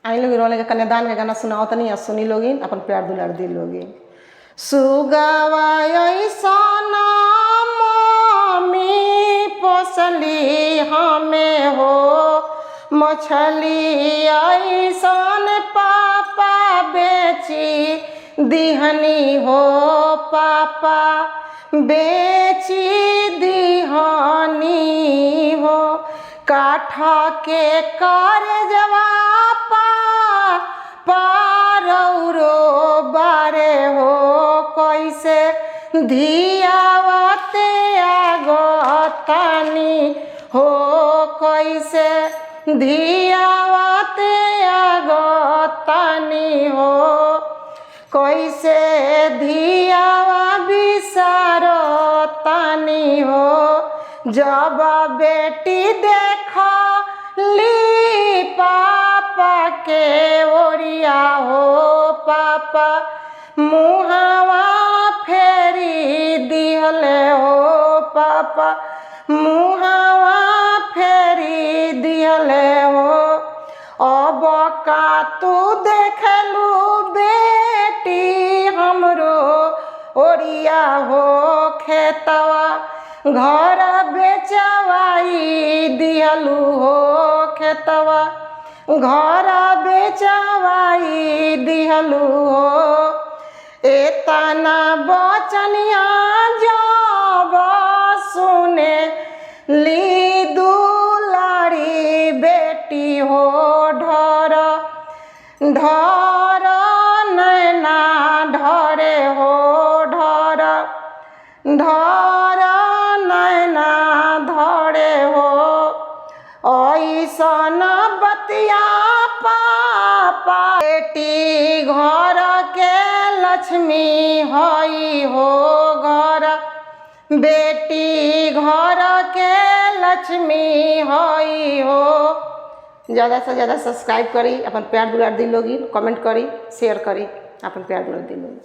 आई लोग रोने के कन्यादान के गाना सुनाओ तनी आ सुनी लोगिन अपन प्यार दुलार दी लोगिन। सुगावा ऐसन मम्मी पोसली हमें हो, मछली ऐसन पापा बेची दिहनी हो, पापा बेची दिहनी हो। काठ के कर जवापा पारौरो बारे हो, कैसे धियावते आगतानी हो, कैसे धियावते आगतानी हो, कैसे धियावा बिसारतानी हो। जब बेटी देखा ली पापा के ओरिया हो, पापा मुहावा फेरी दिहले हो, पापा मुहावा फेरी दिहले हो। अब का तू देखलू बेटी हमरो ओरिया हो, खेतवा घर बेचवाई दिहलू हो, खेतवा घर बेचवाई दिहलू हो। एतना बचनिया जब सुने ली दुलारी बेटी हो, ढर ढर नैना ढरे हो, ढर ढर नैना धरे हो। ऐसन बतिया पापा बेटी घर के लक्ष्मी हई हो, घर बेटी घर के लक्ष्मी हई हो। ज़्यादा से ज़्यादा सब्सक्राइब करी, अपन प्यार दुलार दी लोगी, कमेंट करी, शेयर करी, अपन प्यार दुलार दी लोगी।